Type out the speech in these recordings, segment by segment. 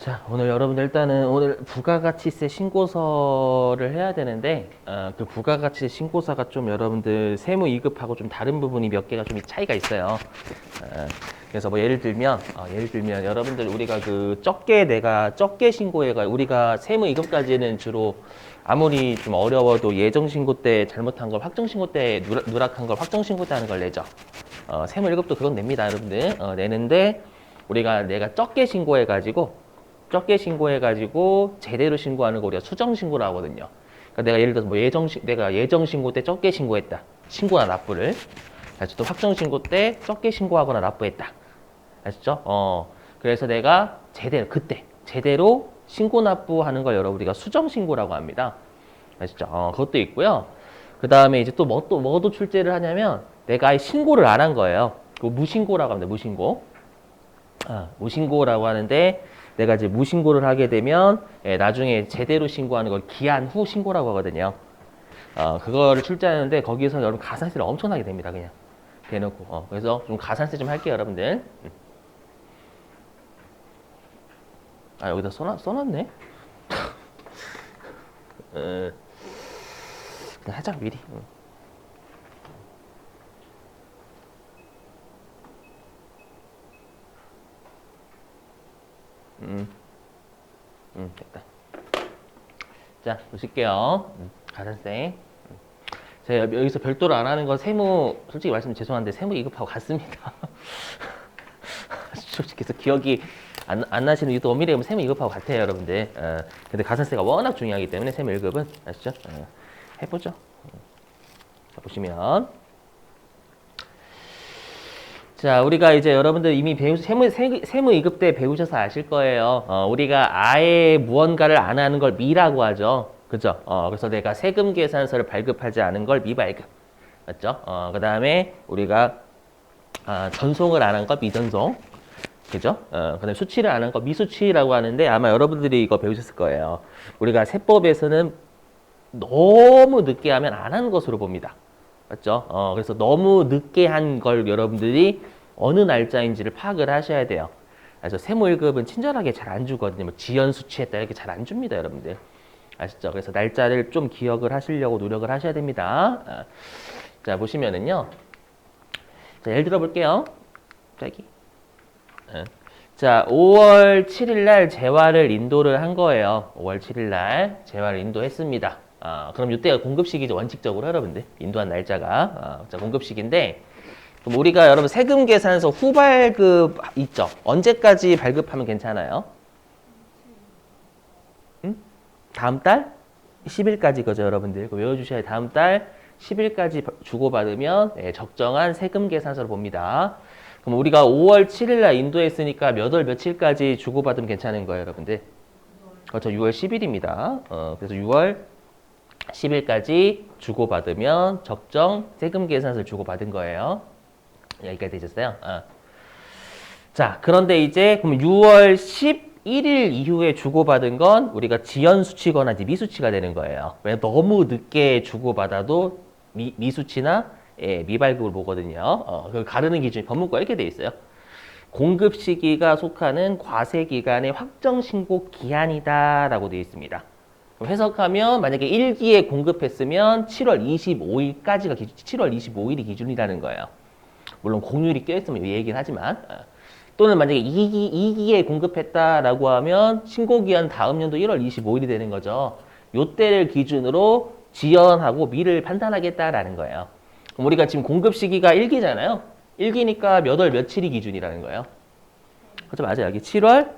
자, 오늘 여러분들 일단은 오늘 부가가치세 신고서를 해야 되는데 그 부가가치세 신고서가 좀 여러분들 세무 2급하고 좀 다른 부분이 몇 개가 좀 차이가 있어요. 그래서 뭐 예를 들면 여러분들 우리가 그 적게 신고해가 우리가 세무 2급까지는 주로 아무리 좀 어려워도 예정 신고 때 잘못한 걸 확정 신고 때 누락한 걸 확정 신고 때 하는 걸 내죠. 세무 1급도 그건 냅니다, 여러분들. 내는데 내가 적게 신고해가지고 제대로 신고하는 거 우리가 수정 신고라고 하거든요. 그러니까 내가 예를 들어서 뭐 내가 예정 신고 때 적게 신고했다. 신고나 납부를. 아시죠? 또 확정 신고 때 적게 신고하거나 납부했다. 아시죠? 그래서 내가 제대로 신고 납부하는 걸 우리가 수정 신고라고 합니다. 아시죠? 그것도 있고요. 그 다음에 이제 또 뭐도 출제를 하냐면 내가 아예 신고를 안 한 거예요. 그 무신고라고 합니다. 무신고라고 하는데 내가 이제 무신고를 하게 되면 나중에 제대로 신고하는 걸 기한 후 신고라고 하거든요. 그거를 출제하는데 거기서 여러분 가산세를 엄청나게 됩니다. 그냥 대놓고. 그래서 좀 가산세 좀 할게요, 여러분들. 여기다 써놨네. 그냥 하자 미리. 됐다. 자, 보실게요. 가산세. 제가 여기서 별도로 안 하는 건 솔직히 말씀 죄송한데 세무 2급하고 같습니다. 솔직히 해서 기억이 안 나시는 이유도 엄밀히 보면 세무 2급하고 같아요, 여러분들. 근데 가산세가 워낙 중요하기 때문에 세무 1급은 아시죠? 해보죠. 자, 보시면. 자, 우리가 이제 여러분들 이미 세무 2급 때 배우셔서 아실 거예요. 우리가 아예 무언가를 안 하는 걸 미라고 하죠. 그죠? 그래서 내가 세금 계산서를 발급하지 않은 걸 미발급. 맞죠? 그 다음에 우리가 전송을 안 한 걸 미전송. 그죠? 그 다음에 수치를 안 한 거 미수치라고 하는데 아마 여러분들이 이거 배우셨을 거예요. 우리가 세법에서는 너무 늦게 하면 안 하는 것으로 봅니다. 맞죠? 그래서 너무 늦게 한 걸 여러분들이 어느 날짜인지를 파악을 하셔야 돼요. 그래서 세무 1급은 친절하게 잘 안 주거든요. 뭐 지연 수치했다 이렇게 잘 안 줍니다, 여러분들. 아시죠? 그래서 날짜를 좀 기억을 하시려고 노력을 하셔야 됩니다. 자, 보시면은요. 자, 예를 들어 볼게요. 자, 5월 7일 날 재화를 인도를 한 거예요. 5월 7일 날 재화를 인도했습니다. 그럼 이때가 공급식이죠. 원칙적으로 여러분들. 인도한 날짜가. 자, 공급식인데 그럼 우리가 여러분 세금 계산서 후발급 있죠? 언제까지 발급하면 괜찮아요? 다음 달 10일까지 거죠, 여러분들. 외워주셔야 돼요. 다음 달 10일까지 주고받으면 적정한 세금 계산서를 봅니다. 그럼 우리가 5월 7일 날 인도했으니까 몇 월 며칠까지 주고받으면 괜찮은 거예요, 여러분들? 그렇죠, 6월 10일입니다. 그래서 6월 10일까지 주고받으면 적정 세금 계산서를 주고받은 거예요. 여기까지 되셨어요? 자, 그런데 이제 그럼 6월 11일 이후에 주고받은 건 우리가 지연 수치거나 이제 미수치가 되는 거예요. 왜냐면 너무 늦게 주고받아도 미수치나 미발급을 보거든요. 그 가르는 기준이 법문과 이렇게 돼 있어요. 공급 시기가 속하는 과세 기간의 확정 신고 기한이다라고 되어 있습니다. 그럼 해석하면 만약에 1기에 공급했으면 7월 25일이 기준이라는 거예요. 물론 공휴일이 껴있으면 얘기는 하지만 또는 만약에 2기에 공급했다라고 하면 신고기한 다음 연도 1월 25일이 되는 거죠. 요때를 기준으로 지연하고 미를 판단하겠다라는 거예요. 그럼 우리가 지금 공급 시기가 1기잖아요. 1기니까 몇 월 며칠이 기준이라는 거예요. 그렇죠? 맞아요. 여기 7월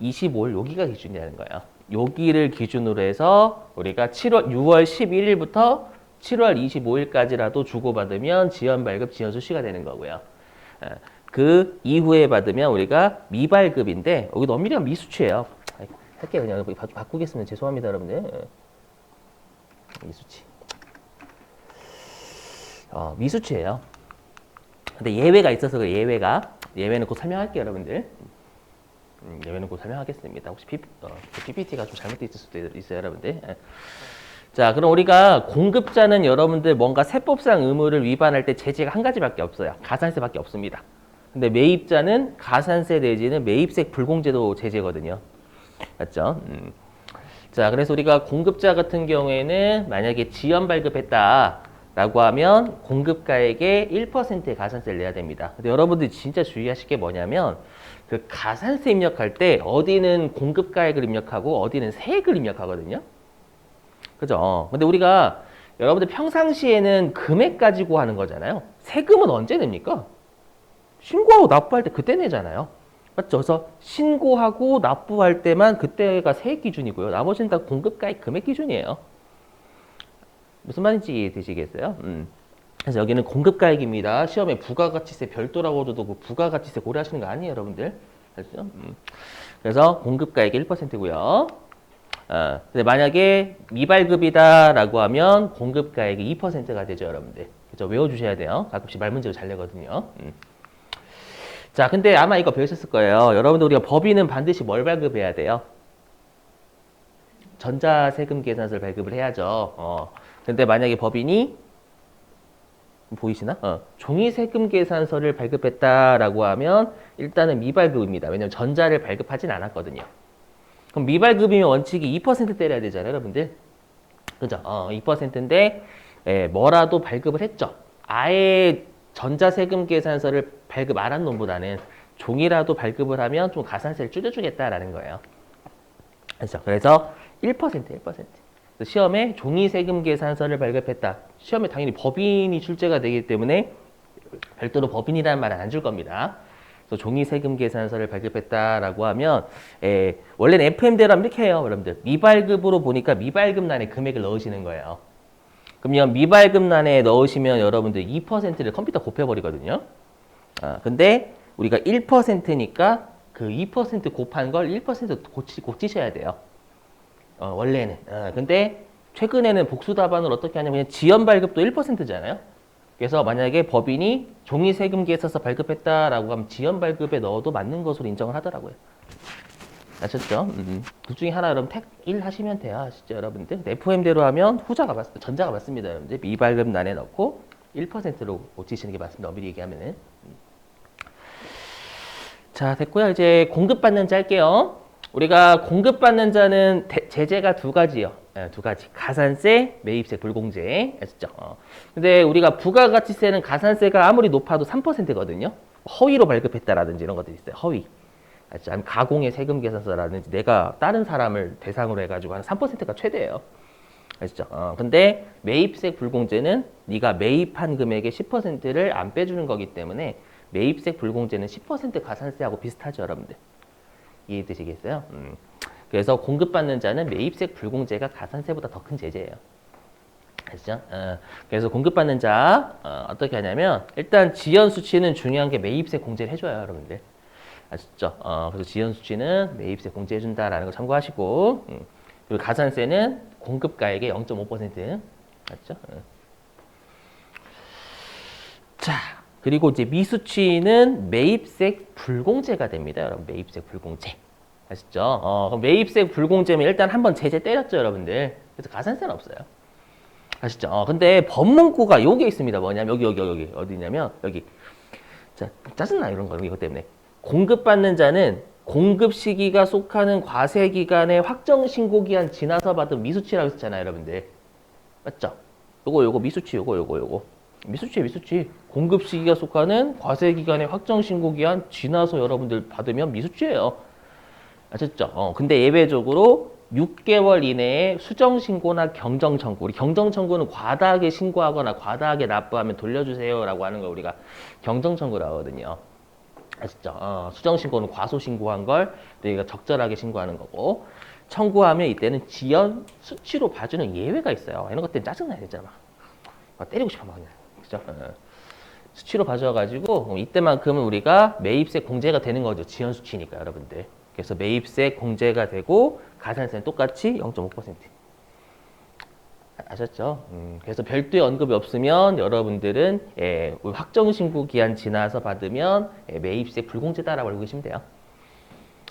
25일 여기가 기준이라는 거예요. 여기를 기준으로 해서 우리가 6월 11일부터 7월 25일까지라도 주고받으면 지연 발급, 지연 수시가 되는 거고요. 그 이후에 받으면 우리가 미발급인데 여기도 엄밀히 하면 미수치예요. 할게요. 그냥 바꾸겠으면 죄송합니다, 여러분들. 미수치. 미수치예요. 근데 예외가 있어서 그래, 예외는 곧 설명할게요, 여러분들. 예외는 곧 설명하겠습니다. 혹시 PPT가 좀 잘못되어 있을 수도 있어요, 여러분들. 자, 그럼 우리가 공급자는 여러분들 뭔가 세법상 의무를 위반할 때 제재가 한 가지밖에 없어요. 가산세밖에 없습니다. 근데 매입자는 가산세 내지는 매입세 불공제도 제재거든요. 맞죠? 자, 그래서 우리가 공급자 같은 경우에는 만약에 지연 발급했다라고 하면 공급가액의 1%의 가산세를 내야 됩니다. 근데 여러분들이 진짜 주의하실 게 뭐냐면 그 가산세 입력할 때 어디는 공급가액을 입력하고 어디는 세액을 입력하거든요. 그죠? 근데 우리가 여러분들 평상시에는 금액 가지고 하는 거잖아요. 세금은 언제 냅니까? 신고하고 납부할 때 그때 내잖아요. 맞죠? 그래서 신고하고 납부할 때만 그때가 세액 기준이고요. 나머지는 다 공급가액 금액 기준이에요. 무슨 말인지 이해되시겠어요? 그래서 여기는 공급가액입니다. 시험에 부가가치세 별도라고 줘도 그 부가가치세 고려하시는 거 아니에요, 여러분들. 알죠? 그래서 공급가액이 1%고요. 근데 만약에 미발급이다라고 하면 공급가액이 2%가 되죠, 여러분들. 그죠? 외워주셔야 돼요. 가끔씩 말문제로 잘 내거든요. 자, 근데 아마 이거 배우셨을 거예요. 여러분들 우리가 법인은 반드시 뭘 발급해야 돼요? 전자세금 계산서를 발급을 해야죠. 근데 만약에 법인이 보이시나? 종이세금 계산서를 발급했다라고 하면 일단은 미발급입니다. 왜냐면 전자를 발급하진 않았거든요. 그럼 미발급이면 원칙이 2% 때려야 되잖아요, 여러분들. 그죠? 2%인데 뭐라도 발급을 했죠. 아예 전자세금 계산서를 발급 안 한 놈보다는 종이라도 발급을 하면 좀 가산세를 줄여주겠다라는 거예요. 그렇죠? 그래서 1%. 시험에 종이세금 계산서를 발급했다. 시험에 당연히 법인이 출제가 되기 때문에 별도로 법인이라는 말은 안 줄 겁니다. 그래서 종이세금 계산서를 발급했다라고 하면 원래는 FM대로 하면 이렇게 해요, 여러분들. 미발급으로 보니까 미발급란에 금액을 넣으시는 거예요. 그러면 미발급란에 넣으시면 여러분들 2%를 컴퓨터 곱해버리거든요. 근데 우리가 1%니까 그 2% 곱한 걸 1% 고치셔야 돼요. 원래는. 근데 최근에는 복수 답안을 어떻게 하냐면 지연 발급도 1%잖아요. 그래서 만약에 법인이 종이세금 계산서 발급했다라고 하면 지연 발급에 넣어도 맞는 것으로 인정을 하더라고요. 아셨죠? 둘 중에 하나 여러분 택 1 하시면 돼요. 진짜 여러분들. FM대로 하면 전자가 맞습니다. 여러분들. 미발급란에 넣고 1%로 고치시는 게 맞습니다. 미리 얘기하면은. 자, 됐고요. 이제 공급받는 자 할게요. 우리가 공급받는 자는 제재가 두 가지요. 두 가지. 가산세, 매입세, 불공제. 아시죠? 근데 우리가 부가가치세는 가산세가 아무리 높아도 3%거든요. 허위로 발급했다라든지 이런 것들이 있어요. 허위. 아니면 가공의 세금 계산서라든지 내가 다른 사람을 대상으로 해가지고 한 3%가 최대예요. 아시죠? 근데 매입세 불공제는 네가 매입한 금액의 10%를 안 빼주는 거기 때문에 매입세 불공제는 10% 가산세하고 비슷하죠, 여러분들. 이해되시겠어요? 그래서 공급받는 자는 매입세 불공제가 가산세보다 더 큰 제재예요. 아시죠? 그래서 공급받는 자 어떻게 하냐면 일단 지연 수치는 중요한 게 매입세 공제를 해줘요, 여러분들. 아시죠? 그래서 지연 수치는 매입세 공제해준다라는 거 참고하시고 그리고 가산세는 공급가액의 0.5%. 맞죠? 자, 그리고 이제 미수치는 매입세 불공제가 됩니다, 여러분. 매입세 불공제. 아시죠? 그럼 매입세 불공제면 일단 한번 제재 때렸죠, 여러분들. 그래서 가산세는 없어요. 아시죠? 근데 법문구가 요게 있습니다. 뭐냐면 여기 어디냐면 여기. 자, 짜증나 이런 거 이것 때문에. 공급받는 자는 공급 시기가 속하는 과세 기간의 확정 신고 기한 지나서 받은 미수치라고 했잖아요, 여러분들. 맞죠? 요거 미수치 요거. 미수치. 공급 시기가 속하는 과세 기간의 확정 신고 기한 지나서 여러분들 받으면 미수치예요. 아셨죠? 근데 예외적으로 6개월 이내에 수정 신고나 경정 청구. 우리 경정 청구는 과다하게 신고하거나 과다하게 납부하면 돌려주세요라고 하는 걸 우리가 경정 청구라고 하거든요. 아시죠? 수정 신고는 과소 신고한 걸 우리가 적절하게 신고하는 거고 청구하면 이때는 지연 수치로 봐주는 예외가 있어요. 이런 것 때문에 짜증나요, 진짜 막 때리고 싶어 막 그냥. 그죠? 수치로 봐줘가지고 이때만큼은 우리가 매입세 공제가 되는 거죠. 지연 수치니까 여러분들. 그래서 매입세 공제가 되고 가산세는 똑같이 0.5%. 아셨죠? 그래서 별도의 언급이 없으면 여러분들은 확정 신고 기한 지나서 받으면 매입세 불공제다라고 알고 계시면 돼요.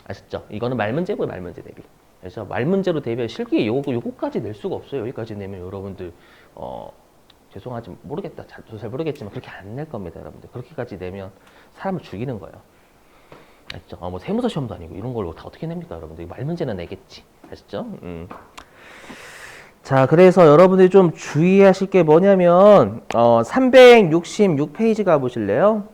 아셨죠? 이거는 말문제고요, 말문제 대비. 그래서 말문제로 대비해 실기에 요거까지 낼 수가 없어요. 여기까지 내면 여러분들 죄송하지 모르겠다. 잘 모르겠지만 그렇게 안 낼 겁니다, 여러분들. 그렇게까지 내면 사람을 죽이는 거예요. 아시죠? 뭐 세무서 시험도 아니고 이런 걸 다 어떻게 냅니까, 여러분들? 말 문제는 내겠지. 아시죠? 자, 그래서 여러분들이 좀 주의하실 게 뭐냐면 366페이지 가보실래요?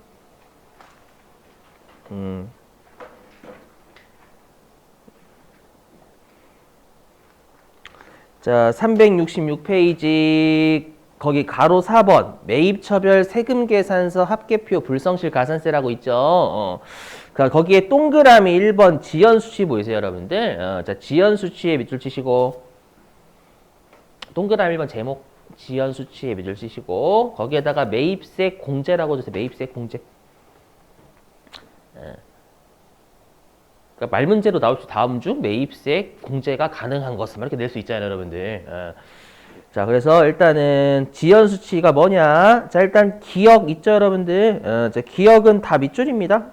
자, 366페이지 거기 가로 4번 매입처별 세금계산서 합계표 불성실 가산세라고 있죠. 그러니까 거기에 동그라미 1번 지연수치 보이세요, 여러분들? 자, 지연수치에 밑줄 치시고 동그라미 1번 제목 지연수치에 밑줄 치시고 거기에다가 매입세 공제라고 주세요. 매입세 공제. 그러니까 말문제로 나올 수 다음 중 매입세 공제가 가능한 것은 이렇게 낼 수 있잖아요, 여러분들. 자, 그래서 일단은 지연 수치가 뭐냐? 자, 일단 기억 있죠, 여러분들. 자, 기억은 다 밑줄입니다.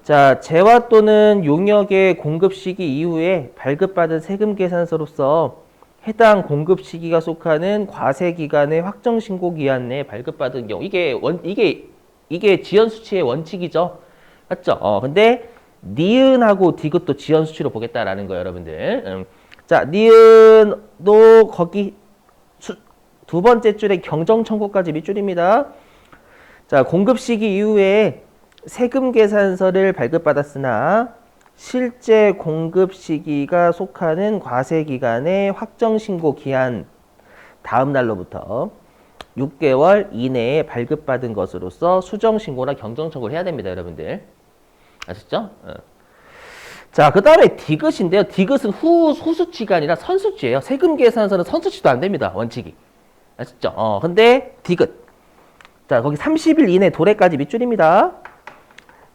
자, 재화 또는 용역의 공급 시기 이후에 발급받은 세금 계산서로서 해당 공급 시기가 속하는 과세 기간의 확정 신고 기한 내에 발급받은 경우 이게 지연 수치의 원칙이죠. 맞죠? 근데 니은하고 디귿도 지연 수치로 보겠다라는 거예요, 여러분들. 자, 니은도 거기 두 번째 줄에 경정 청구까지 밑줄입니다. 자, 공급 시기 이후에 세금 계산서를 발급받았으나 실제 공급 시기가 속하는 과세 기간의 확정 신고 기한 다음 날로부터 6개월 이내에 발급받은 것으로서 수정 신고나 경정 청구를 해야 됩니다, 여러분들. 아셨죠? 자, 그 다음에 디귿인데요. 디귿은 후수치가 아니라 선수치예요. 세금 계산서는 선수치도 안 됩니다. 원칙이. 아셨죠? 근데 디귿. 자, 거기 30일 이내 도래까지 밑줄입니다.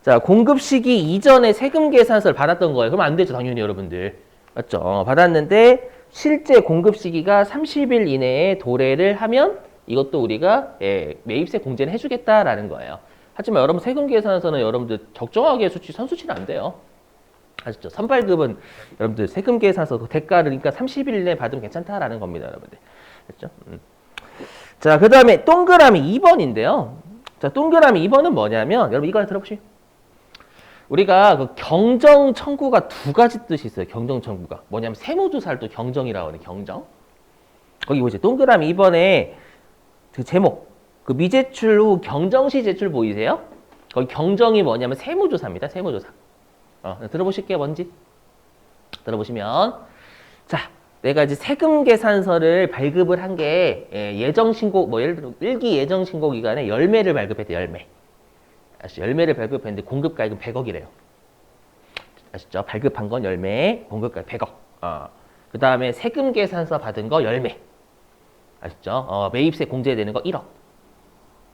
자, 공급 시기 이전에 세금 계산서를 받았던 거예요. 그럼 안 되죠, 당연히 여러분들. 맞죠? 받았는데 실제 공급 시기가 30일 이내에 도래를 하면 이것도 우리가 매입세 공제를 해주겠다라는 거예요. 하지만 여러분 세금 계산서는 여러분들 적정하게 수치 선수치는 안 돼요. 아시죠? 선발급은 여러분들 세금 계산서 그 대가를 그러니까 30일 내에 받으면 괜찮다라는 겁니다, 여러분들. 됐죠? 자, 그 다음에 동그라미 2번인데요. 자, 동그라미 2번은 뭐냐면 여러분 이거 하나 들어보시죠. 우리가 그 경정 청구가 두 가지 뜻이 있어요. 경정 청구가 뭐냐면 세무조사를 또 경정이라고 하는 경정. 거기 보세요. 동그라미 2번에 그 제목 그 미제출 후 경정시 제출 보이세요? 거기 경정이 뭐냐면 세무조사입니다. 세무조사. 들어보실게요. 뭔지. 들어보시면 자, 내가 이제 세금 계산서를 발급을 한 게 예정 신고 뭐 예를 들어 일기 예정 신고 기간에 열매를 발급했대. 열매. 아시죠? 열매를 발급했는데 공급가액은 100억이래요. 아시죠? 발급한 건 열매, 공급가액 100억. 그 다음에 세금 계산서 받은 거 열매. 아시죠? 매입세 공제되는 거 1억.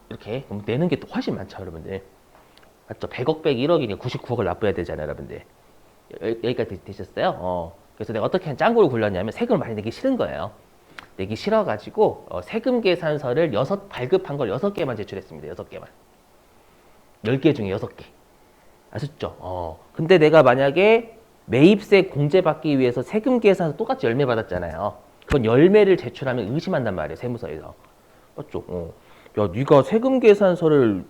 이렇게 그럼 내는 게 또 훨씬 많죠, 여러분들. 맞죠? 100억 빼기 1억이니까 99억을 납부해야 되잖아요, 여러분들. 여기까지 되셨어요? 그래서 내가 어떻게 짱구를 굴렸냐면 세금을 많이 내기 싫은 거예요. 내기 싫어가지고 세금 계산서를 발급한 걸 6개만 제출했습니다. 6개만. 10개 중에 6개. 아셨죠? 근데 내가 만약에 매입세 공제 받기 위해서 세금 계산서 똑같이 열매 받았잖아요. 그건 열매를 제출하면 의심한단 말이에요, 세무서에서. 맞죠? 야, 네가 세금 계산서를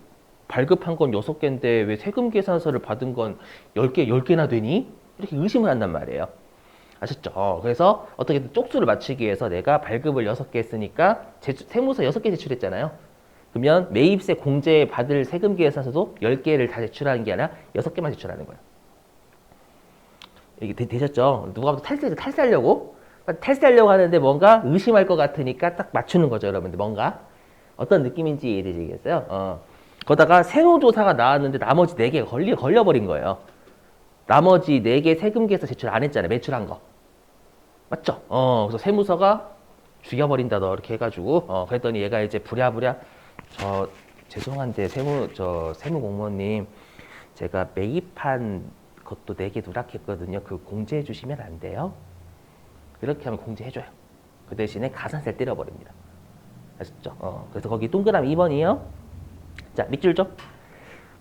발급한 건 6개인데 왜 세금 계산서를 받은 건 10개나 되니? 이렇게 의심을 한단 말이에요. 아셨죠? 그래서 어떻게든 쪽수를 맞추기 위해서 내가 발급을 6개 했으니까 세무서 6개 제출했잖아요. 그러면 매입세 공제 받을 세금 계산서도 10개를 다 제출하는 게 아니라 6개만 제출하는 거예요. 이게 되셨죠? 누가 봐도 탈세하려고 하는데 뭔가 의심할 것 같으니까 딱 맞추는 거죠, 여러분들. 뭔가 어떤 느낌인지 이해되시겠어요? 거다가 세무조사가 나왔는데 나머지 4개가 걸려버린 거예요. 나머지 4개 세금 계산 제출 안 했잖아요. 매출한 거. 맞죠? 그래서 세무서가 죽여버린다 너 이렇게 해가지고 그랬더니 얘가 이제 부랴부랴 죄송한데 세무 공무원님 제가 매입한 것도 4개 누락했거든요. 그 공제해 주시면 안 돼요? 이렇게 하면 공제해줘요. 그 대신에 가산세를 때려버립니다. 아셨죠? 그래서 거기 동그라미 2번이요. 자, 밑줄 좀.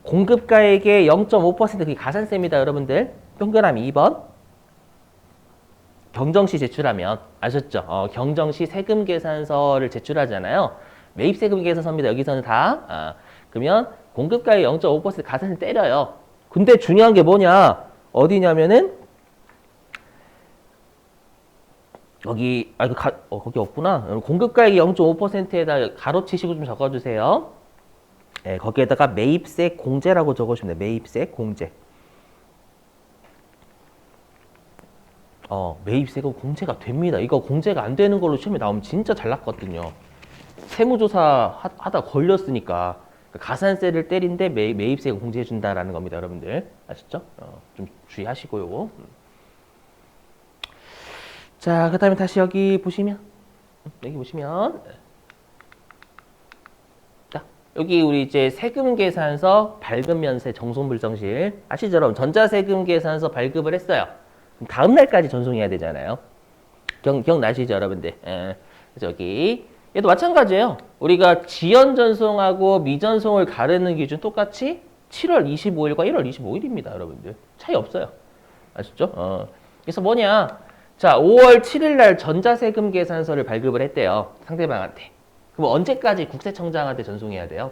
공급가액의 0.5% 그게 가산세입니다, 여러분들. 동그라미 2번. 경정시 제출하면 아셨죠? 경정시 세금 계산서를 제출하잖아요. 매입세금 계산서입니다. 여기서는 다. 그러면 공급가액 0.5% 가산세 때려요. 근데 중요한 게 뭐냐? 어디냐면은 여기 거기 없구나. 공급가액이 0.5%에다 가로치시고 좀 적어주세요. 네, 거기에다가 매입세 공제라고 적어주시면 돼요. 매입세 공제. 매입세가 공제가 됩니다. 이거 공제가 안 되는 걸로 시험에 나오면 진짜 잘 났거든요. 세무조사 하다 걸렸으니까 가산세를 때린데 매입세가 공제해준다라는 겁니다, 여러분들. 아셨죠? 좀 주의하시고요. 자, 그 다음에 다시 여기 보시면, 자, 여기 우리 이제 세금 계산서 발급 면세 정송불성실 아시죠? 여러분, 전자세금 계산서 발급을 했어요. 다음 날까지 전송해야 되잖아요. 기억나시죠, 여러분들? 여기 얘도 마찬가지예요. 우리가 지연 전송하고 미전송을 가르는 기준 똑같이 7월 25일과 1월 25일입니다, 여러분들. 차이 없어요. 아시죠? 그래서 뭐냐? 자, 5월 7일 날 전자세금 계산서를 발급을 했대요. 상대방한테. 그럼 언제까지 국세청장한테 전송해야 돼요?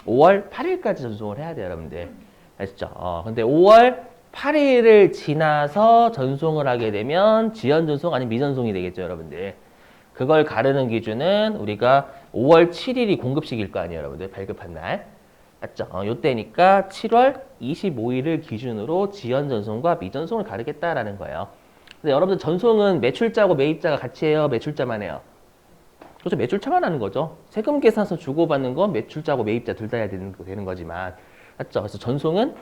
5월 8일까지 전송을 해야 돼요, 여러분들. 아시죠? 근데 5월 8일을 지나서 전송을 하게 되면 지연 전송 아니면 미전송이 되겠죠, 여러분들. 그걸 가르는 기준은 우리가 5월 7일이 공급식일 거 아니에요, 여러분들. 발급한 날. 맞죠? 요때니까 7월 25일을 기준으로 지연 전송과 미전송을 가르겠다라는 거예요. 근데 여러분들 전송은 매출자고 매입자가 같이 해요? 매출자만 해요? 그렇죠. 매출자만 하는 거죠. 세금 계산서 주고받는 건 매출자고 매입자 둘 다 해야 되는 거지만. 맞죠? 그래서 전송은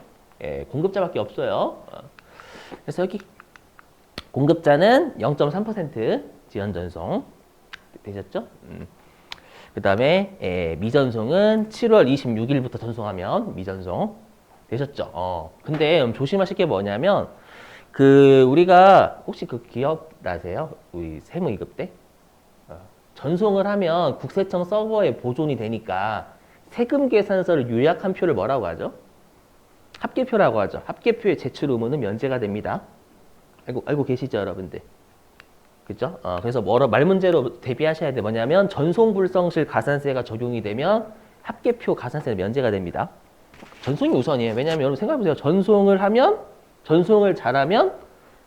공급자밖에 없어요. 그래서 여기 공급자는 0.3% 지연 전송 되셨죠? 그 다음에 미전송은 7월 26일부터 전송하면 미전송 되셨죠? 근데 조심하실 게 뭐냐면 우리가 혹시 기억나세요? 우리 세무이급 때? 전송을 하면 국세청 서버에 보존이 되니까 세금 계산서를 요약한 표를 뭐라고 하죠? 합계표라고 하죠. 합계표의 제출 의무는 면제가 됩니다. 알고 계시죠, 여러분들? 그죠? 그래서 말 문제로 대비하셔야 돼. 뭐냐면 전송불성실 가산세가 적용이 되면 합계표 가산세는 면제가 됩니다. 전송이 우선이에요. 왜냐하면 여러분 생각해보세요. 전송을 잘하면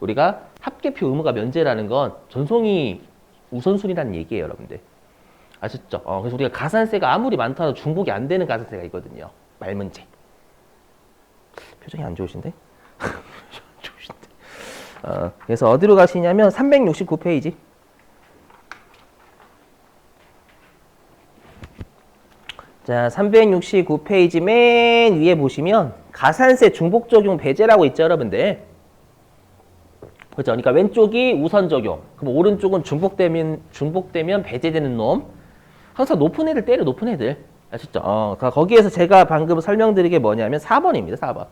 우리가 합계표 의무가 면제라는 건 전송이 우선순위라는 얘기예요, 여러분들. 아셨죠? 그래서 우리가 가산세가 아무리 많다도 중복이 안 되는 가산세가 있거든요. 말 문제. 표정이 안 좋으신데? 그래서 어디로 가시냐면 369페이지. 자, 369페이지 맨 위에 보시면 가산세 중복 적용 배제라고 있죠, 여러분들. 그렇죠? 그러니까 왼쪽이 우선 적용. 그럼 오른쪽은 중복되면 배제되는 놈. 항상 높은 애들 때려, 높은 애들. 아셨죠? 거기에서 제가 방금 설명드린 게 뭐냐면 4번입니다, 4번.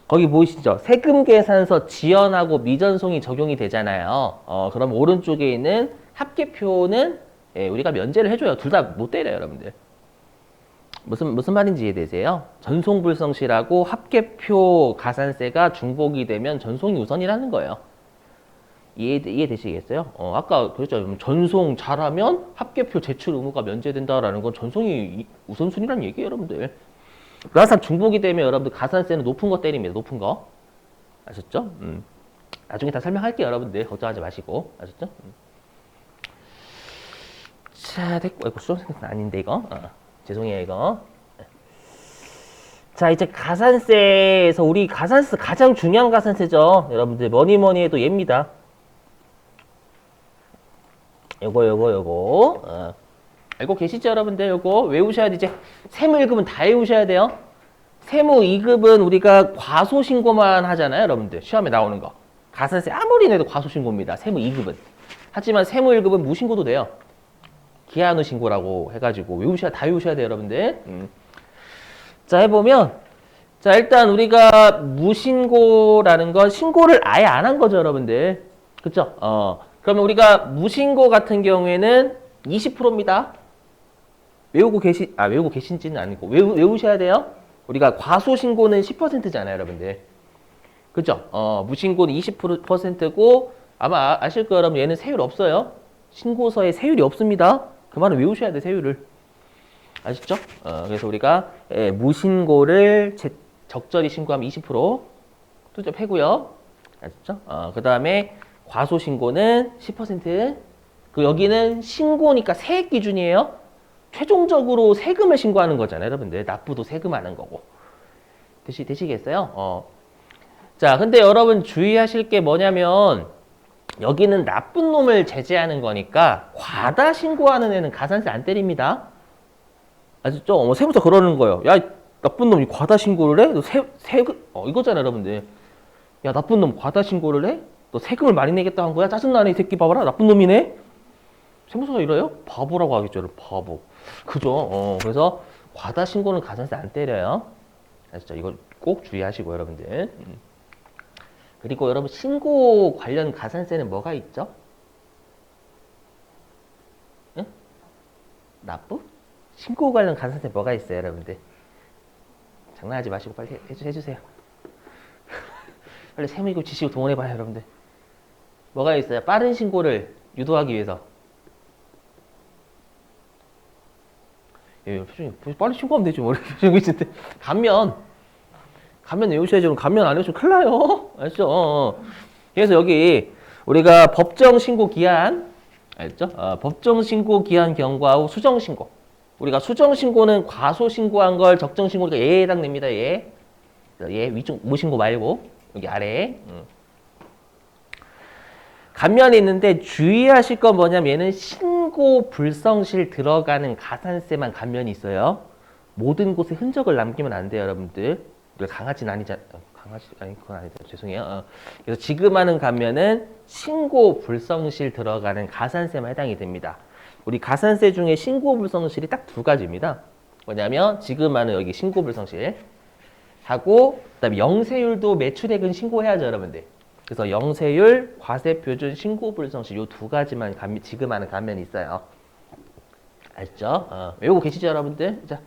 거기 보이시죠? 세금 계산서 지연하고 미전송이 적용이 되잖아요. 그럼 오른쪽에 있는 합계표는 우리가 면제를 해줘요. 둘 다 못 때려요, 여러분들. 무슨 말인지 이해되세요? 전송불성실하고 합계표 가산세가 중복이 되면 전송이 우선이라는 거예요. 이해되시겠어요? 아까 그랬죠. 전송 잘하면 합계표 제출 의무가 면제된다라는 건 전송이 우선순위라는 얘기예요, 여러분들. 항상 중복이 되면 여러분들 가산세는 높은 거 때립니다. 높은 거. 아셨죠? 나중에 다 설명할게요, 여러분들. 걱정하지 마시고. 아셨죠? 자, 됐고. 수험생은 아닌데, 이거. 죄송해요, 이거. 자, 이제 가산세에서 우리 가산세 가장 중요한 가산세죠. 여러분들 뭐니 해도 얘입니다. 요거. 알고 계시죠, 여러분들? 요거 외우셔야 돼. 이제 세무 1급은 다 외우셔야 돼요. 세무 2급은 우리가 과소신고만 하잖아요, 여러분들. 시험에 나오는 거. 가산세 아무리 내도 과소신고입니다. 세무 2급은. 하지만 세무 1급은 무신고도 돼요. 기한후 신고라고 해가지고 다 외우셔야 돼요, 여러분들. 자, 해보면 자, 일단 우리가 무신고라는 건 신고를 아예 안 한 거죠, 여러분들. 그쵸? 그러면 우리가 무신고 같은 경우에는 20%입니다. 외우고 계신지는 아니고 외우셔야 돼요. 우리가 과소신고는 10%잖아요, 여러분들. 그죠? 무신고는 20%고 아마 아실 거예요, 여러분. 얘는 세율 없어요. 신고서에 세율이 없습니다. 그 말은 외우셔야 돼, 세율을. 아시죠? 그래서 우리가 무신고를 적절히 신고하면 20% 투잡해고요. 아셨죠? 그 다음에 과소 신고는 10%. 그 여기는 신고니까 세액 기준이에요. 최종적으로 세금을 신고하는 거잖아요, 여러분들. 납부도 세금하는 거고. 되시겠어요? 자, 근데 여러분 주의하실 게 뭐냐면 여기는 나쁜 놈을 제재하는 거니까 과다 신고하는 애는 가산세 안 때립니다. 아셨죠? 세무서 그러는 거예요. 야, 나쁜 놈이 과다 신고를 해? 너 세금, 이거잖아, 여러분들. 야, 나쁜 놈 과다 신고를 해? 너 세금을 많이 내겠다 한 거야? 짜증나네, 이 새끼 봐봐라. 나쁜 놈이네? 세무서가 이래요? 바보라고 하겠죠, 여러분. 바보. 그죠? 그래서 과다 신고는 가산세 안 때려요. 아시죠? 이걸 꼭 주의하시고, 여러분들. 그리고 여러분, 신고 관련 가산세는 뭐가 있죠? 응? 납부? 신고 관련 가산세 뭐가 있어요, 여러분들? 장난하지 마시고 빨리 해주세요. 빨리 세무이고 지시고 동원해봐요, 여러분들. 뭐가 있어요? 빠른 신고를 유도하기 위해서. 예, 표정이 빨리 신고하면 되지 뭐. 표정이 감면 외우셔야죠. 감면 안 외우시면 큰일 나요. 아시죠? 그래서 여기 우리가 법정 신고 기한, 알죠? 법정 신고 기한 경과 후 수정 신고. 우리가 수정 신고는 과소 신고한 걸 적정 신고니까 얘에 해당됩니다. 얘 위쪽 무신고 말고 여기 아래에. 감면이 있는데 주의하실 건 뭐냐면 얘는 신고 불성실 들어가는 가산세만 감면이 있어요. 모든 곳에 흔적을 남기면 안 돼요, 여러분들. 강아지는 아니잖아. 강아지 아니 그건 아니다. 죄송해요. 그래서 지금 하는 감면은 신고 불성실 들어가는 가산세만 해당이 됩니다. 우리 가산세 중에 신고 불성실이 딱 두 가지입니다. 뭐냐면 지금 하는 여기 신고 불성실 하고 그다음에 영세율도 매출액은 신고해야죠, 여러분들. 그래서 영세율, 과세표준, 신고 불성실 요 두 가지만 지금 하는 감면이 있어요. 아시죠? 외우고 계시죠, 여러분들? 자,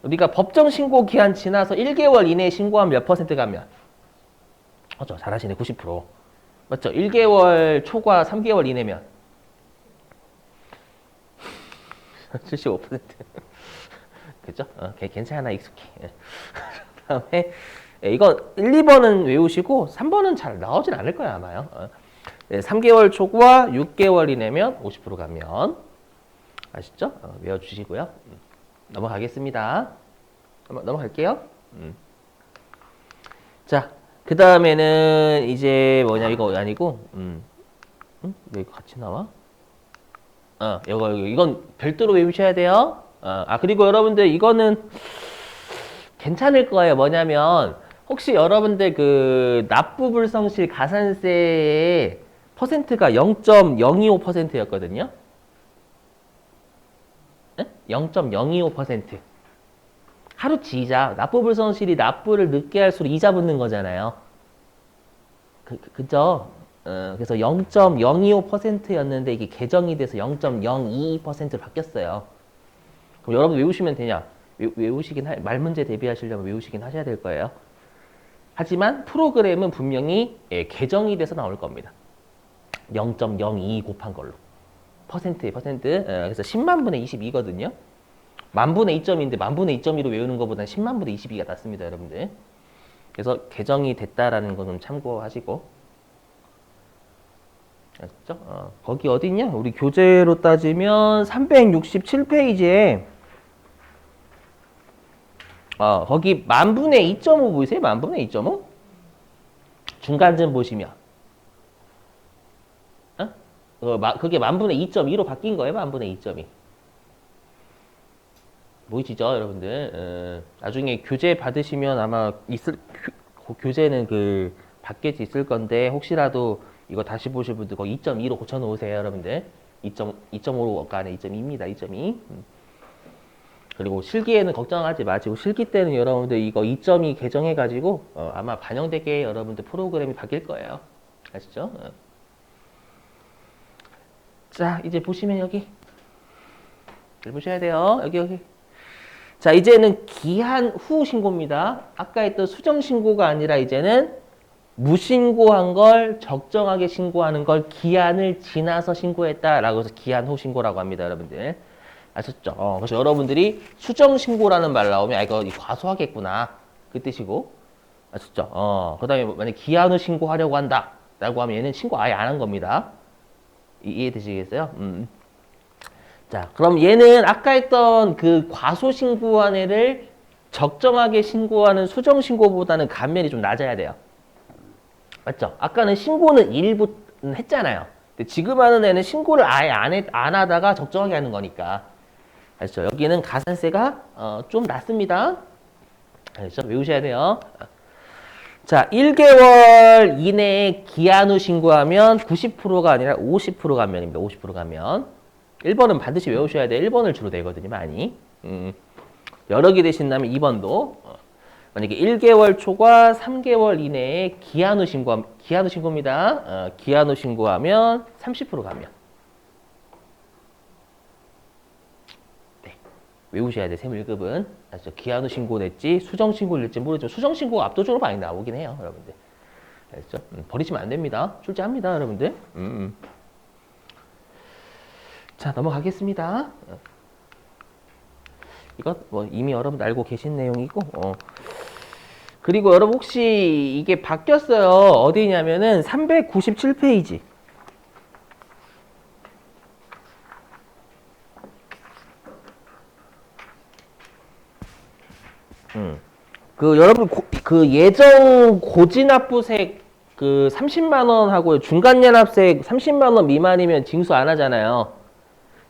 우리가 법정 신고 기한 지나서 1개월 이내에 신고하면 몇 퍼센트 감면? 맞죠? 잘하시네, 90%. 맞죠? 1개월 초과 3개월 이내면 75%. 그죠? 괜찮아, 익숙해. 그다음에 이거 1, 2번은 외우시고 3번은 잘 나오진 않을 거야, 아마요. 3개월 초과 6개월 이내면 50% 감면. 아시죠? 외워주시고요. 넘어가겠습니다. 넘어갈게요. 자, 그 다음에는 이제 뭐냐, 이거 아니고, 왜 이거 같이 나와? 이건 별도로 외우셔야 돼요. 그리고 여러분들 이거는 괜찮을 거예요. 뭐냐면, 혹시 여러분들 그 납부불성실 가산세의 퍼센트가 0.025%였거든요. 0.025%. 하루치 이자. 납부불성실이 납부를 늦게 할수록 이자 붙는 거잖아요. 그죠? 그래서 0.025%였는데 이게 개정이 돼서 0.022%로 바뀌었어요. 그럼 여러분 외우시면 되냐? 말 문제 대비하시려면 외우시긴 하셔야 될 거예요. 하지만 프로그램은 분명히 개정이 돼서 나올 겁니다. 0.02 곱한 걸로. 퍼센트. 그래서 10만 분의 22거든요. 만 분의 2점인데 만 분의 2.2로 외우는 것보다는 10만 분의 22가 낫습니다, 여러분들. 그래서 개정이 됐다라는 거 좀 참고하시고. 아셨죠? 거기 어디 있냐? 우리 교재로 따지면 367페이지에 거기 만 분의 2.5 보이세요? 만 분의 2.5? 중간점 보시면 그게 만 분의 2.2로 바뀐 거예요. 만 분의 2.2. 보이시죠, 여러분들? 나중에 교재 받으시면 아마 교재는 그 밖에 있을 건데 혹시라도 이거 다시 보실 분들 거기 2.2로 고쳐놓으세요, 여러분들. 2.5가 아니라 2.2입니다. 2.2. 그리고 실기에는 걱정하지 마시고 실기 때는 여러분들 이거 2.2 개정해가지고 아마 반영되게 여러분들 프로그램이 바뀔 거예요. 아시죠? 자, 이제 보시면 여기 잘 보셔야 돼요. 여기. 자, 이제는 기한 후 신고입니다. 아까 했던 수정 신고가 아니라 이제는 무신고한 걸 적정하게 신고하는 걸 기한을 지나서 신고했다라고 해서 기한 후 신고라고 합니다, 여러분들. 아셨죠? 그래서 여러분들이 수정 신고라는 말 나오면 이거 과소하겠구나. 그 뜻이고. 아셨죠? 그 다음에 만약 기한 후 신고하려고 한다. 라고 하면 얘는 신고 아예 안 한 겁니다. 이해되시겠어요? 자, 그럼 얘는 아까 했던 그 과소 신고한 애를 적정하게 신고하는 수정 신고보다는 감면이 좀 낮아야 돼요. 맞죠? 아까는 신고는 일부 했잖아요. 근데 지금 하는 애는 신고를 아예 안 하다가 적정하게 하는 거니까. 아시죠? 여기는 가산세가 좀 낮습니다. 아시죠? 외우셔야 돼요. 자, 1개월 이내에 기한 후 신고하면 90%가 아니라 50% 감면입니다. 50% 감면. 1번은 반드시 외우셔야 돼요. 1번을 주로 내거든요, 많이. 여러 개 되신다면 2번도. 만약에 1개월 초과 3개월 이내에 기한 후 신고입니다. 기한 후 신고하면 30% 감면. 네. 외우셔야 돼요, 세무 1급은. 아시죠? 기한 후 신고 냈지, 수정 신고를 냈지 모르죠. 수정 신고가 압도적으로 많이 나오긴 해요, 여러분들. 아시죠? 버리시면 안 됩니다. 출제합니다, 여러분들. 자, 넘어가겠습니다. 이건 뭐 이미 여러분 알고 계신 내용이고, 그리고 여러분 혹시 이게 바뀌었어요. 어디냐면은 397페이지. 그 여러분 그 예정 고지납부세 그 30만 원하고 중간연합세 30만 원 미만이면 징수 안 하잖아요.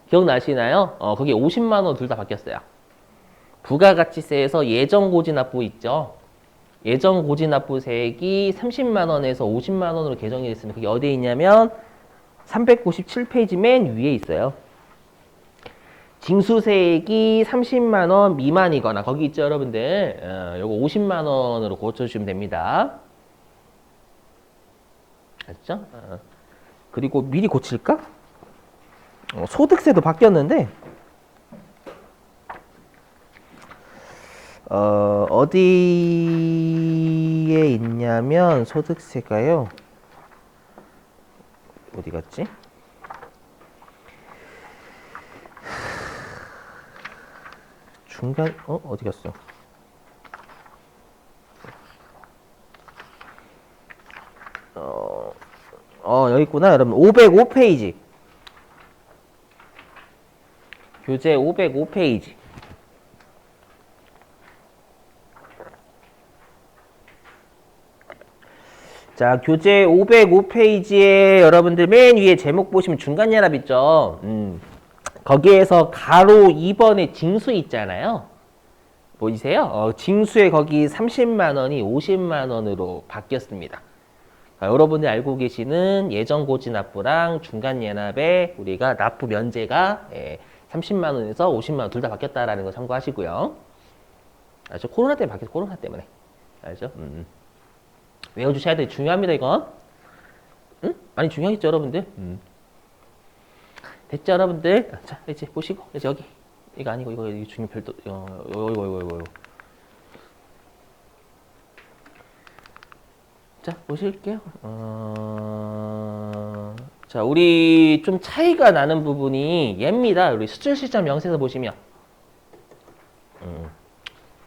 기억나시나요? 거기 50만 원 둘 다 바뀌었어요. 부가가치세에서 예정 고지납부 있죠. 예정 고지납부세액이 30만 원에서 50만 원으로 개정이 됐으면 그게 어디에 있냐면 397페이지 맨 위에 있어요. 징수세액이 30만 원 미만이거나 거기 있죠, 여러분들. 요거 50만 원으로 고쳐주시면 됩니다. 알죠? 그리고 미리 고칠까? 소득세도 바뀌었는데 어디에 있냐면 소득세가요. 어디 갔지? 중간 어디 갔어? 여기 있구나, 여러분. 505페이지. 교재 505페이지. 자, 교재 505페이지에 여러분들 맨 위에 제목 보시면 중간연합 있죠. 거기에서 가로 2번에 징수 있잖아요. 보이세요? 징수에 거기 30만 원이 50만 원으로 바뀌었습니다. 여러분이 알고 계시는 예정 고지 납부랑 중간 연합에 우리가 납부 면제가 30만 원에서 50만 원 둘 다 바뀌었다라는 거 참고하시고요. 알죠? 코로나 때문에 바뀌었어. 코로나 때문에. 알죠? 외워주셔야 돼. 중요합니다, 이건. 응? 많이 중요하겠죠, 여러분들? 됐죠, 여러분들? 자, 이제 보시고. 이제 여기. 이거 아니고, 이거 중요 별도, 이거. 자, 보실게요. 자, 우리 좀 차이가 나는 부분이 얘입니다. 우리 수출 시점 명세서 보시면.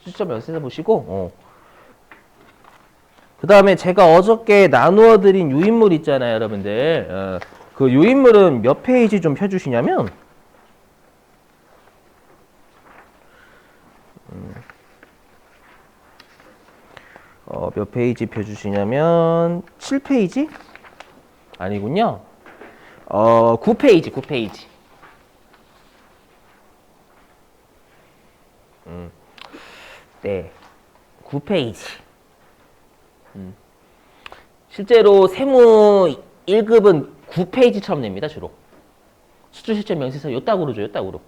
수출 명세서 보시고, 그 다음에 제가 어저께 나누어 드린 유인물 있잖아요, 여러분들. 그 유인물은 몇 페이지 좀 펴주시냐면, 몇 페이지 펴주시냐면 7페이지? 아니군요. 9페이지. 네, 9페이지. 실제로 세무 1급은 9페이지처럼 냅니다, 주로. 수출실적 명세서 요따구로 줘요, 요따구로.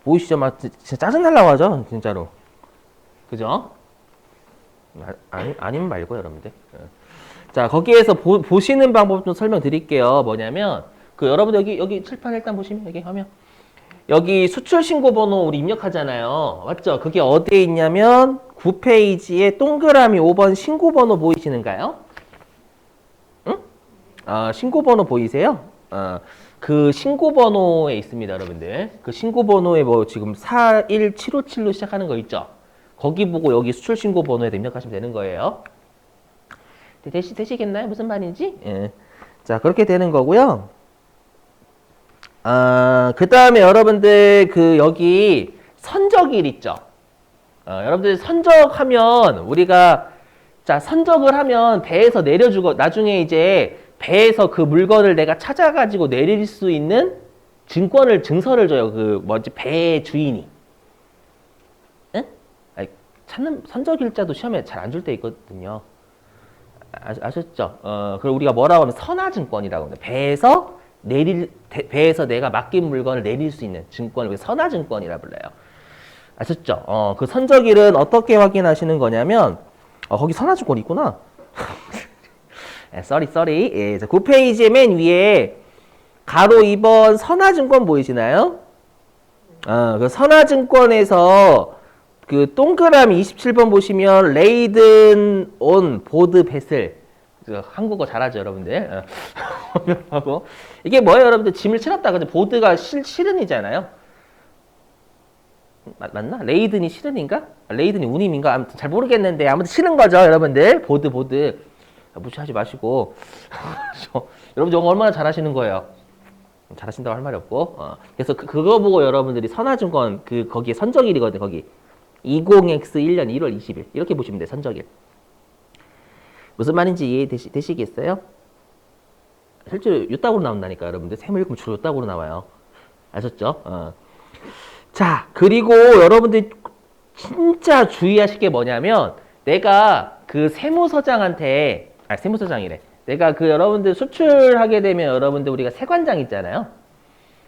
보이시죠? 막 진짜 짜증나려고 하죠, 진짜로. 그죠? 아니면 말고, 여러분들. 자, 거기에서 보시는 방법 좀 설명드릴게요. 뭐냐면, 여러분들 여기 칠판 일단 보시면, 여기 화면. 여기 수출신고번호 우리 입력하잖아요. 맞죠? 그게 어디에 있냐면, 9페이지에 동그라미 5번 신고번호 보이시는가요? 응? 신고번호 보이세요? 그 신고번호에 있습니다, 여러분들. 그 신고번호에 뭐 지금 41757로 시작하는 거 있죠? 거기 보고 여기 수출 신고 번호에 입력하시면 되는 거예요. 되시겠나요? 무슨 말인지? 예. 자, 그렇게 되는 거고요. 그 다음에 여러분들 그 여기 선적일 있죠. 여러분들 선적하면 우리가 자 선적을 하면 배에서 내려주고 나중에 이제 배에서 그 물건을 내가 찾아가지고 내릴 수 있는 증서를 줘요. 그 뭐지 배의 주인이. 응? 아니, 찾는 선적일자도 시험에 잘 안 줄 때 있거든요. 아셨죠? 그걸 우리가 뭐라고 하면 선화증권이라고 합니다. 배에서 내가 맡긴 물건을 내릴 수 있는 증권을 우리가 선화증권이라 불러요. 아셨죠? 그 선적일은 어떻게 확인하시는 거냐면, 거기 선화증권 있구나. 쏘리. 예, 9페이지의 맨 위에 가로 2번 선화증권 보이시나요? 그 선화증권에서 그 동그라미 27번 보시면 레이든 온 보드 베슬. 한국어 잘하죠, 여러분들. 하고 이게 뭐예요, 여러분들? 짐을 실었다. 그죠? 보드가 실은이잖아요. 맞나? 레이든이 실은인가? 레이든이 운임인가? 아무튼 잘 모르겠는데 아무튼 실은 거죠, 여러분들. 보드. 무시하지 마시고. 여러분들 영어 얼마나 잘하시는 거예요? 잘하신다고 할 말이 없고. 그래서 그거 보고 여러분들이 선화증권 거기에 선적일이거든, 거기. 20X1년 1월 20일. 이렇게 보시면 돼요, 선적일. 무슨 말인지 이해되시겠어요? 실제로 요따구로 나온다니까, 여러분들. 세무 읽으면 주로 요따구로 나와요. 아셨죠? 자, 그리고 여러분들 진짜 주의하실 게 뭐냐면 내가 그 세무서장이래. 내가 그 여러분들 수출하게 되면 여러분들 우리가 세관장 있잖아요.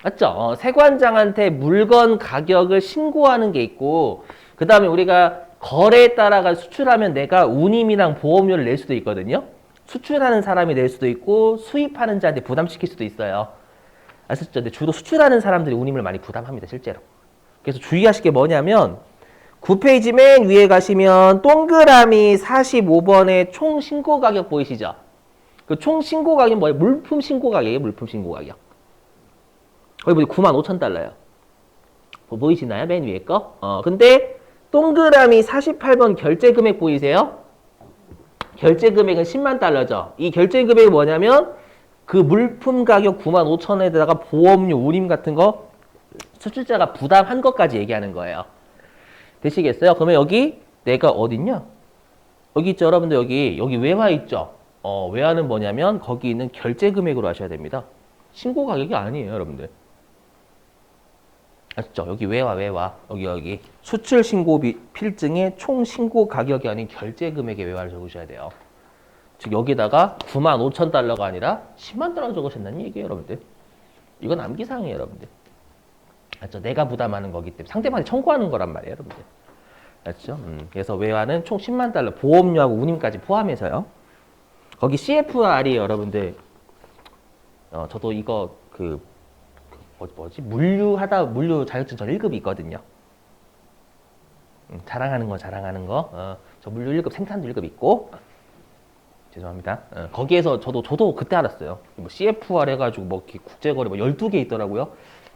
맞죠? 세관장한테 물건 가격을 신고하는 게 있고 그 다음에 우리가 거래에 따라가 수출하면 내가 운임이랑 보험료를 낼 수도 있거든요. 수출하는 사람이 낼 수도 있고 수입하는 자한테 부담시킬 수도 있어요. 아셨죠? 근데 주로 수출하는 사람들이 운임을 많이 부담합니다, 실제로. 그래서 주의하실 게 뭐냐면 9페이지 맨 위에 가시면 동그라미 45번의 총 신고 가격 보이시죠? 그 총 신고 가격이 뭐예요? 물품 신고 가격이에요, 물품 신고 가격. 거기 보니 95,000달러예요. 보이시나요? 맨 위에 거? 근데 동그라미 48번 결제 금액 보이세요? 결제 금액은 10만 달러죠. 이 결제 금액이 뭐냐면 그 물품 가격 95,000원에다가 보험료, 운임 같은 거 수출자가 부담한 것까지 얘기하는 거예요. 되시겠어요? 그러면 여기 내가 어딨냐? 여기 있죠, 여러분들. 여기 외화 있죠? 외화는 뭐냐면 거기 있는 결제 금액으로 하셔야 됩니다. 신고 가격이 아니에요, 여러분들. 아시죠? 여기 외화. 여기. 수출 신고비 필증의 총 신고 가격이 아닌 결제 금액의 외화를 적으셔야 돼요. 즉, 여기다가 95,000달러가 아니라 10만 달러 적으셨다는 얘기예요, 여러분들. 이건 암기사항이에요, 여러분들. 맞죠? 내가 부담하는 거기 때문에 상대방이 청구하는 거란 말이에요, 여러분들. 맞죠? 그래서 외화는 총 10만 달러, 보험료하고 운임까지 포함해서요. 거기 CFR이 여러분들, 저도 이거 물류 자격증 전 1급이 있거든요. 자랑하는 거. 저 물류 1급 생산도 1급 있고. 죄송합니다. 거기에서 저도 그때 알았어요. 뭐 CFR 해가지고 뭐 국제거래 12개 있더라고요.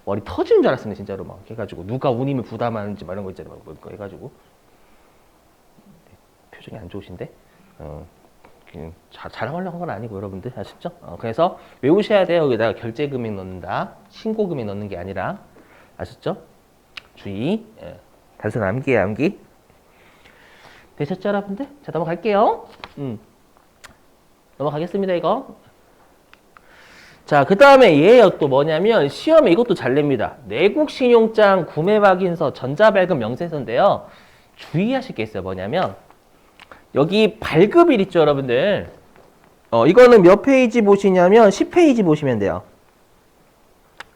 머리 터지는 줄 알았습니다, 진짜로. 막 해가지고 누가 운임을 부담하는지 막 이런 거 있잖아요. 뭐 해가지고 표정이 안 좋으신데 자랑하려고 한 건 아니고 여러분들 아시죠? 그래서 외우셔야 돼요. 여기다가 결제 금액 넣는다, 신고 금액 넣는 게 아니라. 아셨죠? 주의. 단순 암기예요, 암기. 되셨죠, 여러분들? 자, 넘어갈게요. 넘어가겠습니다, 이거. 자, 그 다음에 얘예요. 또 뭐냐면 시험에 이것도 잘 냅니다. 내국 신용장, 구매 확인서, 전자발급 명세서인데요. 주의하실 게 있어요. 뭐냐면 여기 발급일 있죠, 여러분들. 이거는 몇 페이지 보시냐면 10페이지 보시면 돼요.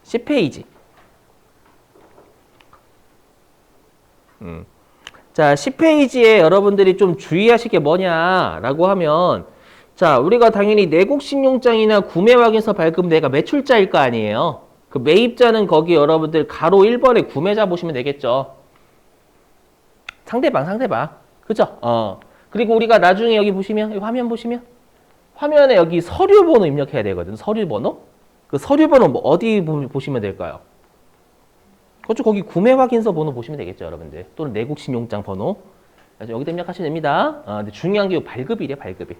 10페이지. 자, 10페이지에 여러분들이 좀 주의하실 게 뭐냐라고 하면, 자, 우리가 당연히 내국 신용장이나 구매 확인서 발급 내가 매출자일 거 아니에요. 그 매입자는 거기 여러분들 가로 1번에 구매자 보시면 되겠죠. 상대방. 그죠? 그리고 우리가 나중에 여기 보시면, 여기 화면 보시면, 화면에 여기 서류 번호 입력해야 되거든. 서류 번호? 그 서류 번호 뭐 어디 보시면 될까요? 그렇죠. 거기 구매 확인서 번호 보시면 되겠죠, 여러분들. 또는 내국 신용장 번호. 그래서 여기다 입력하시면 됩니다. 근데 중요한 게 발급일이에요, 발급일.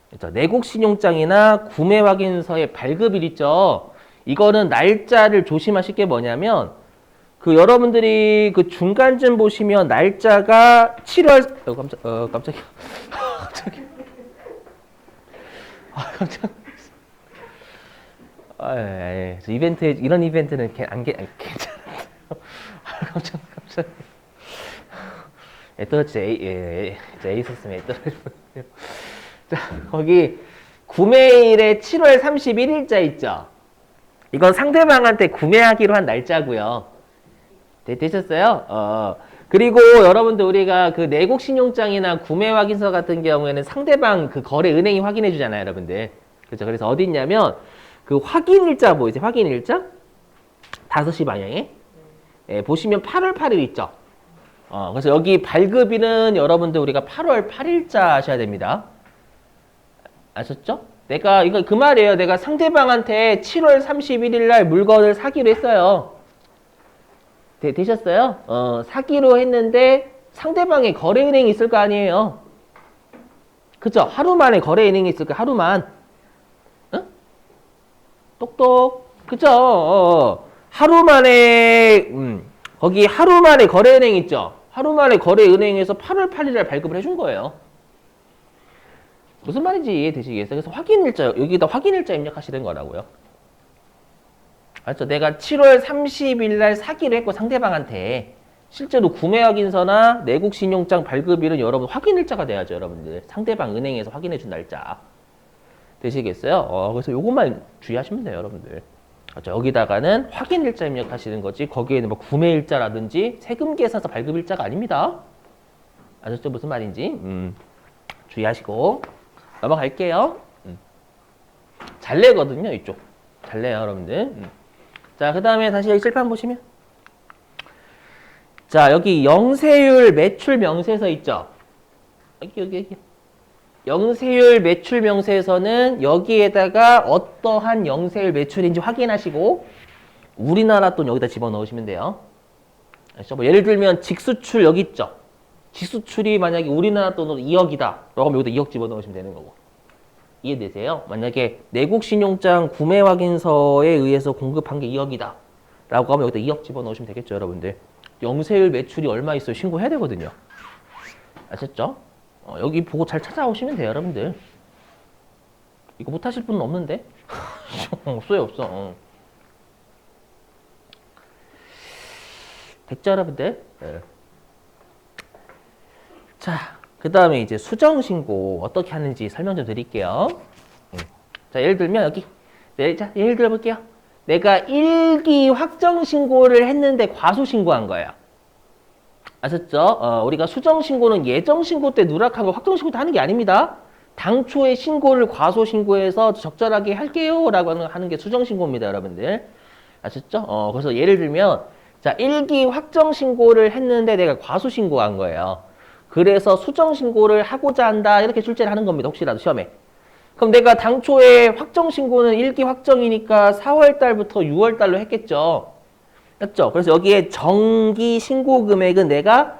그렇죠? 내국 신용장이나 구매 확인서의 발급일 있죠. 이거는 날짜를 조심하실 게 뭐냐면 그 여러분들이 그 중간쯤 보시면 날짜가 7월 깜짝이야. 갑자기. 깜짝. 이벤트 이런 이벤트는 괜찮은데요. 깜짝. 떨어지 A 있었으면 떨어질 뻔했네요. 자, 거기 구매일에 7월 31일자 있죠. 이건 상대방한테 구매하기로 한 날짜고요. 되셨어요? 그리고 여러분들 우리가 그 내국 신용장이나 구매 확인서 같은 경우에는 상대방 그 거래 은행이 확인해 주잖아요, 여러분들. 그렇죠? 그래서 어디 있냐면 그 확인일자 보이세요? 확인일자? 5시 방향에. 예, 보시면 8월 8일 있죠. 그래서 여기 발급일은 여러분들 우리가 8월 8일자 하셔야 됩니다. 아셨죠? 내가 이거 그 말이에요. 내가 상대방한테 7월 31일 날 물건을 사기로 했어요. 되셨어요? 사기로 했는데 상대방의 거래은행이 있을 거 아니에요. 그죠? 하루 만에 거래은행이 있을 거 하루만. 응? 똑똑. 그죠? 하루 만에 거기 하루 만에 거래은행 있죠? 하루 만에 거래은행에서 8월 8일 날 발급을 해준 거예요. 무슨 말인지 이해되시겠어요? 그래서 확인일자, 여기다 확인일자 입력하시는 거라고요. 알죠? 내가 7월 30일 날 사기로 했고 상대방한테 실제로 구매 확인서나 내국 신용장 발급일은 여러분 확인일자가 돼야죠, 여러분들. 상대방 은행에서 확인해 준 날짜. 되시겠어요? 그래서 요것만 주의하시면 돼요, 여러분들. 그렇죠? 여기다가는 확인일자 입력하시는 거지 거기에는 뭐 구매일자라든지 세금계산서 발급일자가 아닙니다. 아셨죠? 무슨 말인지? 주의하시고 넘어갈게요. 잘 내거든요, 이쪽. 잘 내요, 여러분들. 자, 그 다음에 다시 여기 칠판 보시면. 자, 여기 영세율 매출 명세서 있죠? 여기. 영세율 매출 명세서는 여기에다가 어떠한 영세율 매출인지 확인하시고 우리나라 돈 여기다 집어넣으시면 돼요. 아시죠? 뭐 예를 들면 직수출 여기 있죠? 직수출이 만약에 우리나라 돈으로 2억이다. 라고 하면 여기다 2억 집어넣으시면 되는 거고. 이해되세요? 만약에 내국 신용장 구매 확인서에 의해서 공급한 게 2억이다. 라고 하면 여기다 2억 집어넣으시면 되겠죠, 여러분들. 영세율 매출이 얼마 있어요? 신고해야 되거든요. 아셨죠? 여기 보고 잘 찾아오시면 돼요, 여러분들. 이거 못하실 분은 없는데? 없어요, 없어. 됐죠, 여러분들? 네. 자, 그 다음에 이제 수정신고 어떻게 하는지 설명 좀 드릴게요. 자, 예를 들면 여기. 자, 예를 들어볼게요. 내가 1기 확정신고를 했는데 과소신고한 거예요. 아셨죠? 우리가 수정신고는 예정신고 때 누락한 거 확정신고 때 하는 게 아닙니다. 당초에 신고를 과소신고해서 적절하게 할게요 라고 하는 게 수정신고입니다, 여러분들. 아셨죠? 그래서 예를 들면 자, 1기 확정신고를 했는데 내가 과소신고한 거예요. 그래서 수정신고를 하고자 한다 이렇게 출제를 하는 겁니다. 혹시라도 시험에. 그럼 내가 당초에 확정신고는 1기 확정이니까 4월 달부터 6월 달로 했겠죠. 맞죠? 그래서 여기에 정기 신고 금액은 내가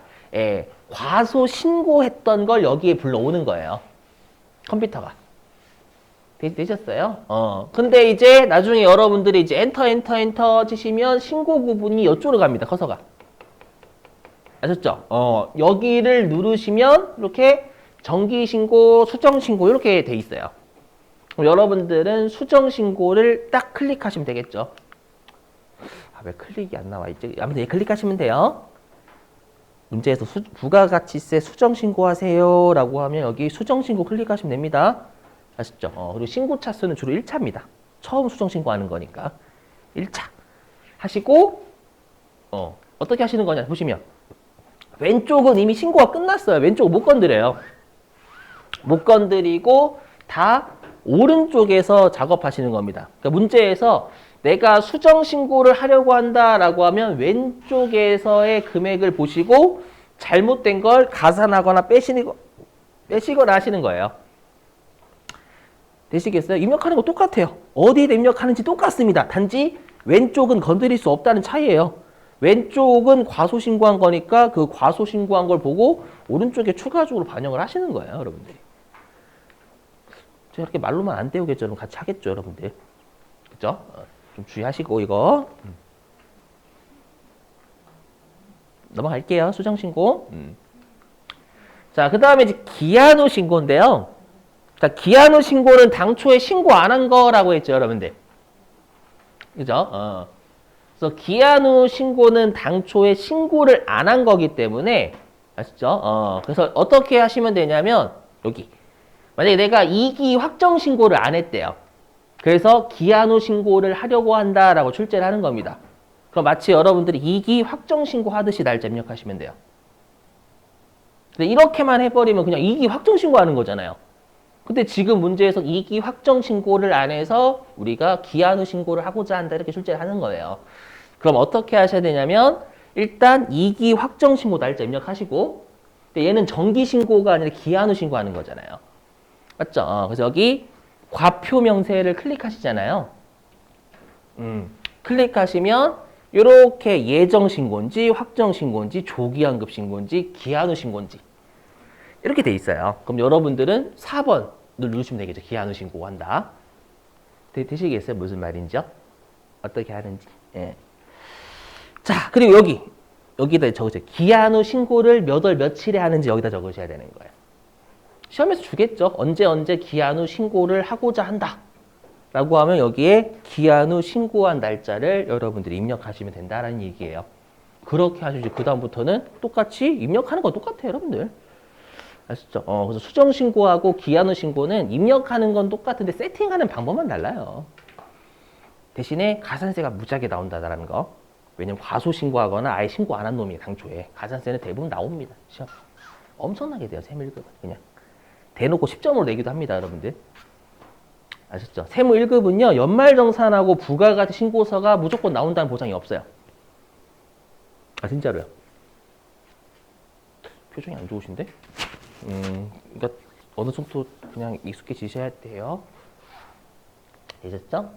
과소 신고했던 걸 여기에 불러오는 거예요. 컴퓨터가. 되셨어요? 근데 이제 나중에 여러분들이 이제 엔터 치시면 신고 구분이 이쪽으로 갑니다. 커서가. 아셨죠? 여기를 누르시면 이렇게 정기 신고, 수정 신고 이렇게 돼 있어요. 그럼 여러분들은 수정 신고를 딱 클릭하시면 되겠죠. 왜 클릭이 안 나와 있지? 아무튼 클릭하시면 돼요. 문제에서 부가가치세 수정신고하세요 라고 하면 여기 수정신고 클릭하시면 됩니다. 아시죠? 그리고 신고 차수는 주로 1차입니다. 처음 수정신고하는 거니까 1차 하시고 어떻게 하시는 거냐 보시면 왼쪽은 이미 신고가 끝났어요. 왼쪽은 못 건드려요. 못 건드리고 다 오른쪽에서 작업하시는 겁니다. 그러니까 문제에서 내가 수정 신고를 하려고 한다라고 하면 왼쪽에서의 금액을 보시고 잘못된 걸 가산하거나 빼시거나 하시는 거예요. 되시겠어요? 입력하는 거 똑같아요. 어디에 입력하는지 똑같습니다. 단지 왼쪽은 건드릴 수 없다는 차이예요. 왼쪽은 과소신고한 거니까 그 과소신고한 걸 보고 오른쪽에 추가적으로 반영을 하시는 거예요, 여러분들이. 제가 이렇게 말로만 안 때우겠죠. 그럼 같이 하겠죠, 여러분들. 그죠? 좀 주의하시고, 이거. 넘어갈게요, 수정신고. 자, 그 다음에 이제 기한 후 신고인데요. 자, 기한 후 신고는 당초에 신고 안 한 거라고 했죠, 여러분들. 그죠? 그래서 기한 후 신고는 당초에 신고를 안 한 거기 때문에, 아시죠? 그래서 어떻게 하시면 되냐면, 여기. 만약에 내가 2기 확정 신고를 안 했대요. 그래서 기한 후 신고를 하려고 한다라고 출제를 하는 겁니다. 그럼 마치 여러분들이 2기 확정 신고 하듯이 날짜 입력하시면 돼요. 근데 이렇게만 해버리면 그냥 2기 확정 신고하는 거잖아요. 근데 지금 문제에서 2기 확정 신고를 안 해서 우리가 기한 후 신고를 하고자 한다 이렇게 출제를 하는 거예요. 그럼 어떻게 하셔야 되냐면 일단 2기 확정 신고 날짜 입력하시고 얘는 정기 신고가 아니라 기한 후 신고하는 거잖아요. 맞죠? 그래서 여기 과표 명세를 클릭하시잖아요. 클릭하시면 이렇게 예정 신고인지 확정 신고인지 조기환급 신고인지 기한 후 신고인지 이렇게 돼 있어요. 그럼 여러분들은 4번을 누르시면 되겠죠. 기한 후 신고한다. 되시겠어요? 무슨 말인지요? 어떻게 하는지. 예. 자, 그리고 여기다 적으세요. 기한 후 신고를 몇 월 며칠에 하는지 여기다 적으셔야 되는 거예요. 시험에서 주겠죠. 언제 기한 후 신고를 하고자 한다. 라고 하면 여기에 기한 후 신고한 날짜를 여러분들이 입력하시면 된다라는 얘기예요. 그렇게 하시죠. 그 다음부터는 똑같이 입력하는 건 똑같아요, 여러분들. 아시죠? 그래서 수정 신고하고 기한 후 신고는 입력하는 건 똑같은데 세팅하는 방법만 달라요. 대신에 가산세가 무지하게 나온다라는 거. 왜냐면 과소 신고하거나 아예 신고 안 한 놈이 당초에 가산세는 대부분 나옵니다. 시험 엄청나게 돼요. 세무 1급은 그냥 대놓고 10점으로 내기도 합니다, 여러분들. 아셨죠? 세무 1급은요 연말정산하고 부가가치 신고서가 무조건 나온다는 보장이 없어요. 아 진짜로요? 표정이 안 좋으신데? 그러니까 어느 정도 그냥 익숙해지셔야 돼요. 되셨죠?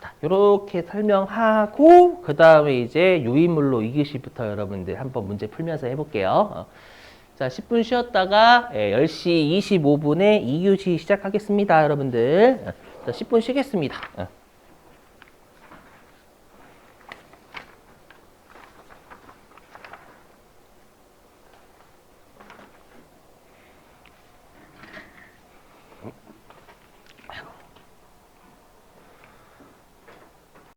자, 이렇게 설명하고 그 다음에 이제 유인물로 2교시부터 여러분들 한번 문제 풀면서 해볼게요. 자, 10분 쉬었다가 10시 25분에 2교시 시작하겠습니다, 여러분들. 자, 10분 쉬겠습니다.